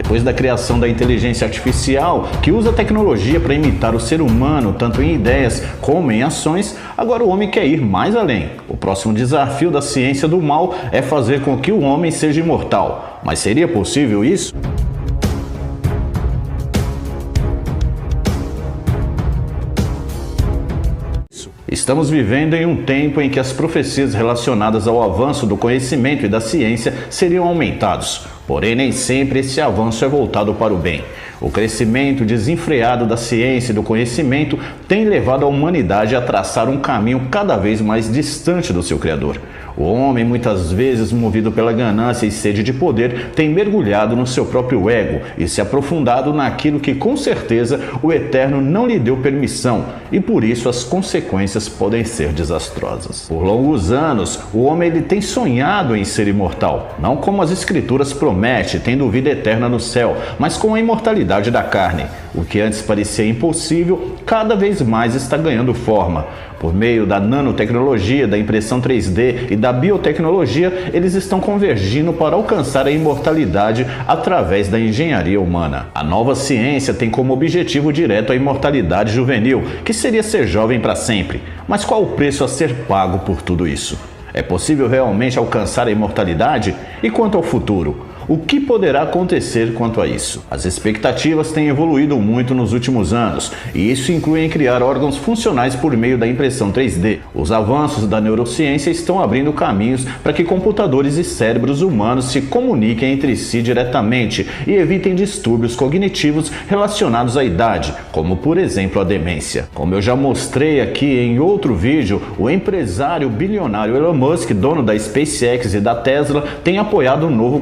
Depois da criação da inteligência artificial, que usa a tecnologia para imitar o ser humano, tanto em ideias como em ações, agora o homem quer ir mais além. O próximo desafio da ciência do mal é fazer com que o homem seja imortal. Mas seria possível isso? Estamos vivendo em um tempo em que as profecias relacionadas ao avanço do conhecimento e da ciência seriam aumentados. Porém, nem sempre esse avanço é voltado para o bem. O crescimento desenfreado da ciência e do conhecimento tem levado a humanidade a traçar um caminho cada vez mais distante do seu Criador. O homem, muitas vezes movido pela ganância e sede de poder, tem mergulhado no seu próprio ego e se aprofundado naquilo que com certeza o Eterno não lhe deu permissão, e por isso as consequências podem ser desastrosas. Por longos anos, o homem ele tem sonhado em ser imortal, não como as escrituras prometem, tendo vida eterna no céu, mas com a imortalidade da carne. O que antes parecia impossível, cada vez mais está ganhando forma. Por meio da nanotecnologia, da impressão 3D e da biotecnologia, eles estão convergindo para alcançar a imortalidade através da engenharia humana. A nova ciência tem como objetivo direto a imortalidade juvenil, que seria ser jovem para sempre. Mas qual o preço a ser pago por tudo isso? É possível realmente alcançar a imortalidade? E quanto ao futuro? O que poderá acontecer quanto a isso? As expectativas têm evoluído muito nos últimos anos, e isso inclui criar órgãos funcionais por meio da impressão 3D. Os avanços da neurociência estão abrindo caminhos para que computadores e cérebros humanos se comuniquem entre si diretamente e evitem distúrbios cognitivos relacionados à idade, como por exemplo a demência. Como eu já mostrei aqui em outro vídeo, o empresário bilionário Elon Musk, dono da SpaceX e da Tesla, tem apoiado um novo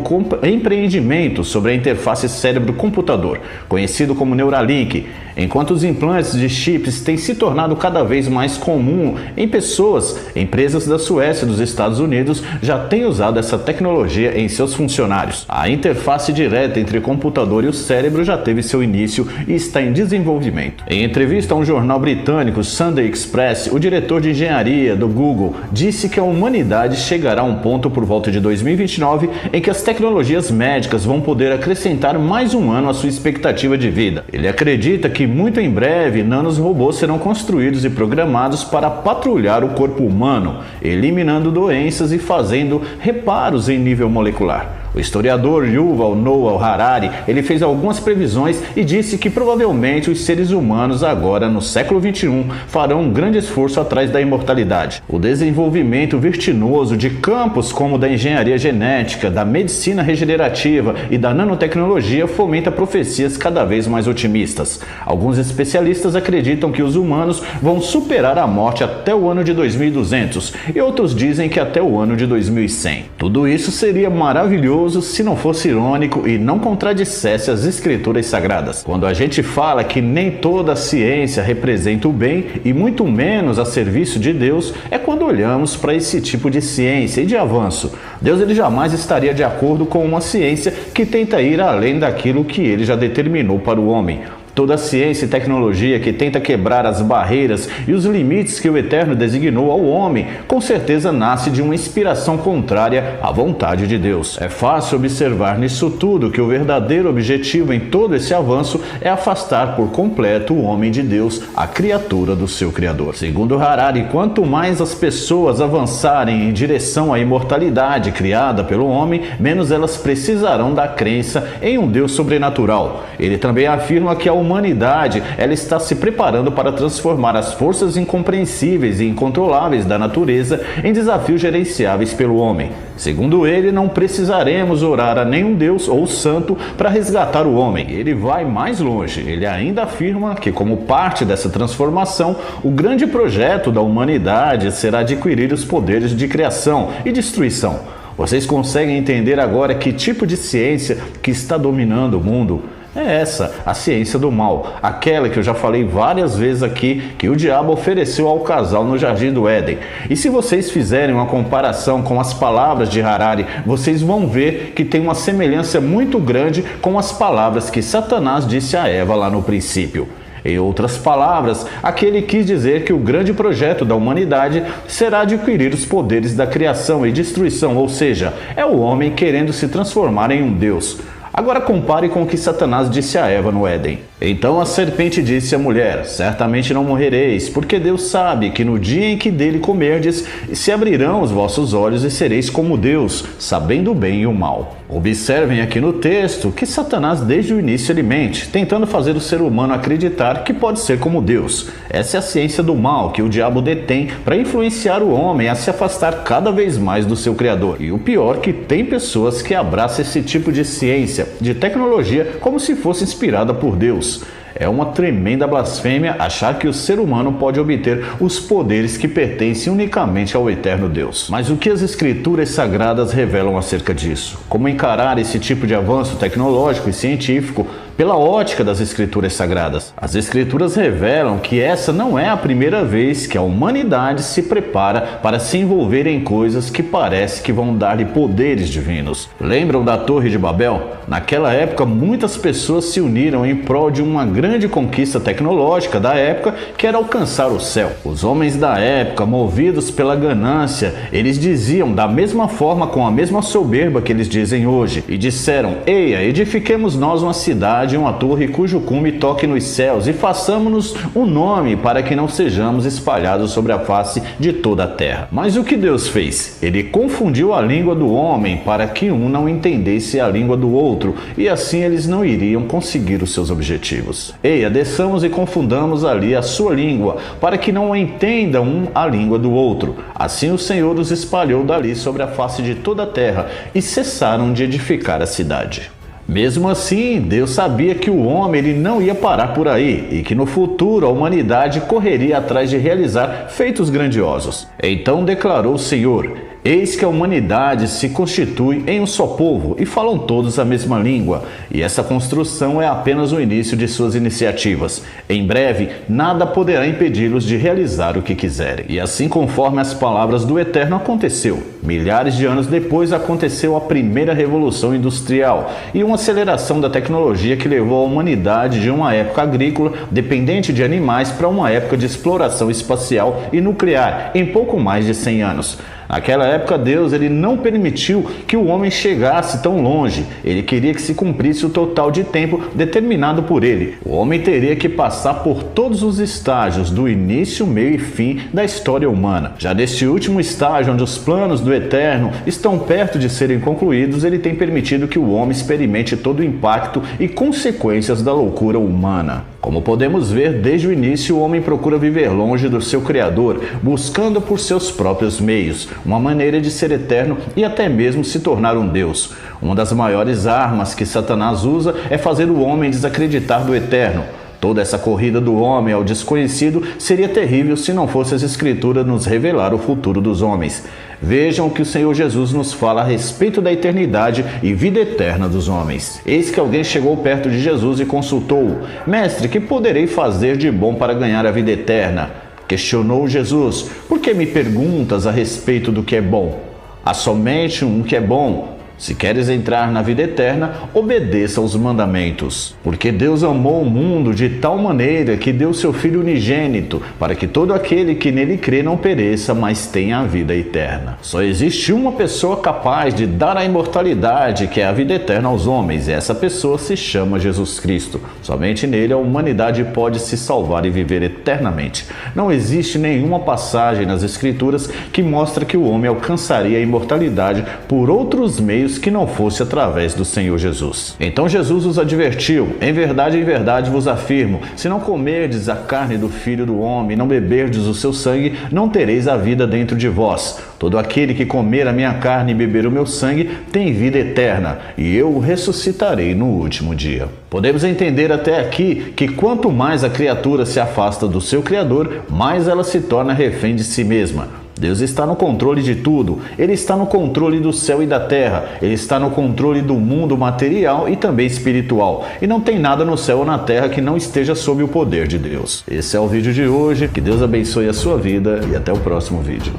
empreendimento sobre a interface cérebro-computador, conhecido como Neuralink. Enquanto os implantes de chips têm se tornado cada vez mais comum em pessoas, empresas da Suécia e dos Estados Unidos já têm usado essa tecnologia em seus funcionários. A interface direta entre o computador e o cérebro já teve seu início e está em desenvolvimento. Em entrevista a um jornal britânico, Sunday Express, o diretor de engenharia do Google disse que a humanidade chegará a um ponto por volta de 2029 em que as tecnologias médicas vão poder acrescentar mais um ano à sua expectativa de vida. Ele acredita que muito em breve nanorobôs serão construídos e programados para patrulhar o corpo humano, eliminando doenças e fazendo reparos em nível molecular. O historiador Yuval Noah Harari, ele fez algumas previsões e disse que provavelmente os seres humanos agora no século XXI farão um grande esforço atrás da imortalidade. O desenvolvimento vertiginoso de campos como o da engenharia genética, da medicina regenerativa e da nanotecnologia fomenta profecias cada vez mais otimistas. Alguns especialistas acreditam que os humanos vão superar a morte até o ano de 2200 e outros dizem que até o ano de 2100. Tudo isso seria maravilhoso se não fosse irônico e não contradissesse as escrituras sagradas. Quando a gente fala que nem toda a ciência representa o bem e muito menos a serviço de Deus, é quando olhamos para esse tipo de ciência e de avanço. Deus ele jamais estaria de acordo com uma ciência que tenta ir além daquilo que ele já determinou para o homem. Toda a ciência e tecnologia que tenta quebrar as barreiras e os limites que o Eterno designou ao homem, com certeza nasce de uma inspiração contrária à vontade de Deus. É fácil observar nisso tudo que o verdadeiro objetivo em todo esse avanço é afastar por completo o homem de Deus, a criatura do seu Criador. Segundo Harari, quanto mais as pessoas avançarem em direção à imortalidade criada pelo homem, menos elas precisarão da crença em um Deus sobrenatural. Ele também afirma que a humanidade ela está se preparando para transformar as forças incompreensíveis e incontroláveis da natureza em desafios gerenciáveis pelo homem. Segundo ele, não precisaremos orar a nenhum Deus ou santo para resgatar o homem. Ele vai mais longe. Ele ainda afirma que, como parte dessa transformação, o grande projeto da humanidade será adquirir os poderes de criação e destruição. Vocês conseguem entender agora que tipo de ciência que está dominando o mundo? É essa, a ciência do mal, aquela que eu já falei várias vezes aqui, que o diabo ofereceu ao casal no Jardim do Éden. E se vocês fizerem uma comparação com as palavras de Harari, vocês vão ver que tem uma semelhança muito grande com as palavras que Satanás disse a Eva lá no princípio. Em outras palavras, aquele quis dizer que o grande projeto da humanidade será adquirir os poderes da criação e destruição, ou seja, é o homem querendo se transformar em um Deus. Agora compare com o que Satanás disse a Eva no Éden. Então a serpente disse à mulher: certamente não morrereis, porque Deus sabe que no dia em que dele comerdes, se abrirão os vossos olhos e sereis como Deus, sabendo o bem e o mal. Observem aqui no texto que Satanás desde o início ele mente, tentando fazer o ser humano acreditar que pode ser como Deus. Essa é a ciência do mal que o diabo detém para influenciar o homem a se afastar cada vez mais do seu Criador. E o pior que tem pessoas que abraçam esse tipo de ciência, de tecnologia, como se fosse inspirada por Deus. É uma tremenda blasfêmia achar que o ser humano pode obter os poderes que pertencem unicamente ao eterno Deus. Mas o que as escrituras sagradas revelam acerca disso? Como encarar esse tipo de avanço tecnológico e científico pela ótica das escrituras sagradas? As escrituras revelam que essa não é a primeira vez que a humanidade se prepara para se envolver em coisas que parece que vão dar-lhe poderes divinos. Lembram da Torre de Babel? Naquela época, muitas pessoas se uniram em prol de uma grande conquista tecnológica da época, que era alcançar o céu. Os homens da época, movidos pela ganância, eles diziam da mesma forma, com a mesma soberba que eles dizem hoje, e disseram: eia, edifiquemos nós uma cidade, uma torre cujo cume toque nos céus, e façamos-nos um nome para que não sejamos espalhados sobre a face de toda a terra. Mas o que Deus fez? Ele confundiu a língua do homem para que um não entendesse a língua do outro, e assim eles não iriam conseguir os seus objetivos. Eia, desçamos e confundamos ali a sua língua, para que não entendam um a língua do outro. Assim o Senhor os espalhou dali sobre a face de toda a terra, e cessaram de edificar a cidade. Mesmo assim, Deus sabia que o homem ele não ia parar por aí e que no futuro a humanidade correria atrás de realizar feitos grandiosos. Então declarou o Senhor: eis que a humanidade se constitui em um só povo e falam todos a mesma língua, e essa construção é apenas o início de suas iniciativas. Em breve, nada poderá impedi-los de realizar o que quiserem. E assim, conforme as palavras do Eterno, aconteceu. Milhares de anos depois aconteceu a primeira revolução industrial e uma aceleração da tecnologia que levou a humanidade de uma época agrícola dependente de animais para uma época de exploração espacial e nuclear em pouco mais de 100 anos. Naquela época, Deus ele não permitiu que o homem chegasse tão longe. Ele queria que se cumprisse o total de tempo determinado por ele. O homem teria que passar por todos os estágios do início, meio e fim da história humana. Já neste último estágio, onde os planos do Eterno estão perto de serem concluídos, ele tem permitido que o homem experimente todo o impacto e consequências da loucura humana. Como podemos ver, desde o início o homem procura viver longe do seu Criador, buscando por seus próprios meios uma maneira de ser eterno e até mesmo se tornar um Deus. Uma das maiores armas que Satanás usa é fazer o homem desacreditar do Eterno. Toda essa corrida do homem ao desconhecido seria terrível se não fosse as Escrituras nos revelar o futuro dos homens. Vejam o que o Senhor Jesus nos fala a respeito da eternidade e vida eterna dos homens. Eis que alguém chegou perto de Jesus e consultou-o: Mestre, que poderei fazer de bom para ganhar a vida eterna? Questionou Jesus: por que me perguntas a respeito do que é bom? Há somente um que é bom. Se queres entrar na vida eterna, obedeça aos mandamentos. Porque Deus amou o mundo de tal maneira que deu seu Filho unigênito, para que todo aquele que nele crê não pereça, mas tenha a vida eterna. Só existe uma pessoa capaz de dar a imortalidade, que é a vida eterna aos homens, e essa pessoa se chama Jesus Cristo. Somente nele a humanidade pode se salvar e viver eternamente. Não existe nenhuma passagem nas Escrituras que mostra que o homem alcançaria a imortalidade por outros meios que não fosse através do Senhor Jesus. Então Jesus os advertiu: em verdade vos afirmo, se não comerdes a carne do Filho do Homem, não beberdes o seu sangue, não tereis a vida dentro de vós. Todo aquele que comer a minha carne e beber o meu sangue tem vida eterna, e eu o ressuscitarei no último dia. Podemos entender até aqui que quanto mais a criatura se afasta do seu Criador, mais ela se torna refém de si mesma. Deus está no controle de tudo. Ele está no controle do céu e da terra. Ele está no controle do mundo material e também espiritual. E não tem nada no céu ou na terra que não esteja sob o poder de Deus. Esse é o vídeo de hoje. Que Deus abençoe a sua vida e até o próximo vídeo.